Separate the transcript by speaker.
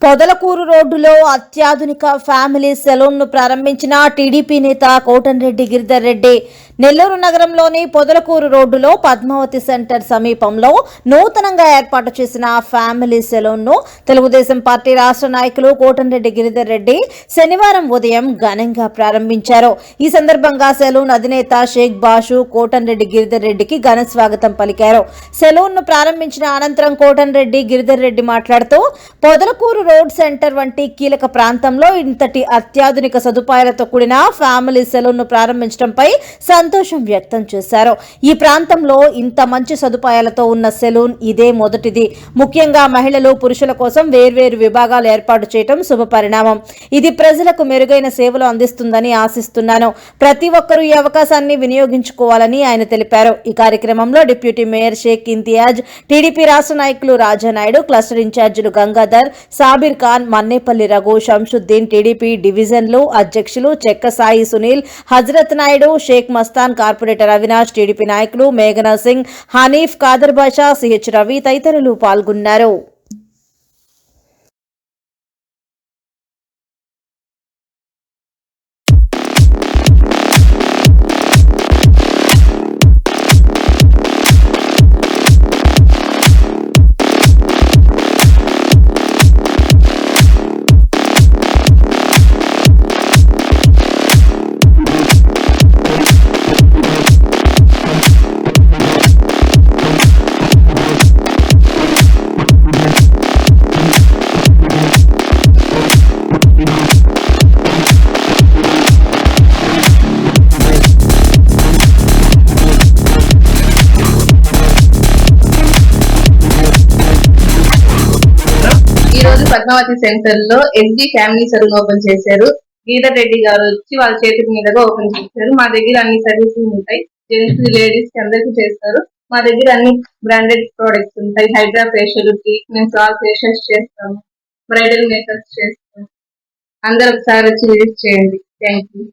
Speaker 1: పొదలకూరు రోడ్డులో అత్యాధునిక family salon ను ప్రారంభించిన టీడీపీ నేత కోటంరెడ్డి గిరిధర్ రెడ్డి. నెల్లూరు నగరంలోని పొదలకూరు రోడ్డులో పద్మావతి సెంటర్ సమీపంలో నూతనంగా ఏర్పాటు చేసిన ఫ్యామిలీ సెలూన్ ను తెలుగుదేశం పార్టీ రాష్ట్ర నాయకులు కోటంరెడ్డి గిరిధర్ రెడ్డి శనివారం ఉదయం ఘనంగా ప్రారంభించారు. ఈ సందర్భంగా సెలూన్ అధినేత షేక్ బాషు కోటంరెడ్డి గిరిధర్ రెడ్డికి ఘన స్వాగతం పలికారు. సెలూన్ ను ప్రారంభించిన అనంతరం కోటంరెడ్డి గిరిధర్ రెడ్డి మాట్లాడుతూ పొదలకూరు రోడ్ సెంటర్ వంటి కీలక ప్రాంతంలో ఇంతటి అత్యాధునిక సదుపాయాలతో కూడిన ఫ్యామిలీ సెలూన్ ను ప్రారంభించడంపై సంతోషం వ్యక్తం చేశారు. ఈ ప్రాంతంలో ఇంత మంచి సదుపాయాలతో ఉన్న సెలూన్ ఇదే మొదటిది. ముఖ్యంగా మహిళలు పురుషుల కోసం వేర్వేరు విభాగాలు ఏర్పాటు చేయడం శుభపరిణామం. ఇది ప్రజలకు మెరుగైన సేవలు అందిస్తుందని ఆశిస్తున్నాను. ప్రతి ఒక్కరూ ఈ అవకాశాన్ని వినియోగించుకోవాలని ఆయన తెలిపారు. ఈ కార్యక్రమంలో deputy mayor Sheikh Imtiaz, TDP రాష్ట్ర నాయకులు రాజానాయుడు, క్లస్టర్ ఇన్ఛార్జీలు గంగాధర్, సాబిర్ ఖాన్, మన్నేపల్లి రఘు, షంషుద్దీన్, టీడీపీ డివిజన్లు అధ్యక్షులు చెక్క సాయి సునీల్, హజరత్ నాయుడు, షేక్ మస్తాన్, కార్పొరేటర్ అవినాష్, టీడీపీ నాయకులు మేఘనా సింగ్, హనీఫ్, కాదర్ బాషా, సిహెచ్ రవి తదితరులు పాల్గొన్నారు.
Speaker 2: ఈ రోజు పద్మావతి సెంటర్ లో ఎస్డి ఫ్యామిలీ సెలూన్ ఓపెన్ చేశారు. గిరిధర్ రెడ్డి గారు వచ్చి వాళ్ళ చేతి మీదుగా ఓపెన్ చేశారు. మా దగ్గర అన్ని సర్వీసులు ఉంటాయి. జెంట్స్ లేడీస్ కి అందరికీ చేస్తారు. మా దగ్గర అన్ని బ్రాండెడ్ ప్రొడక్ట్స్ ఉంటాయి. Hydra facial, treatments, all facials చేస్తాము. బ్రైడల్ మేకప్స్ చేస్తాము. అందరూ ఒకసారి వచ్చి విజిట్ చేయండి. Thank you.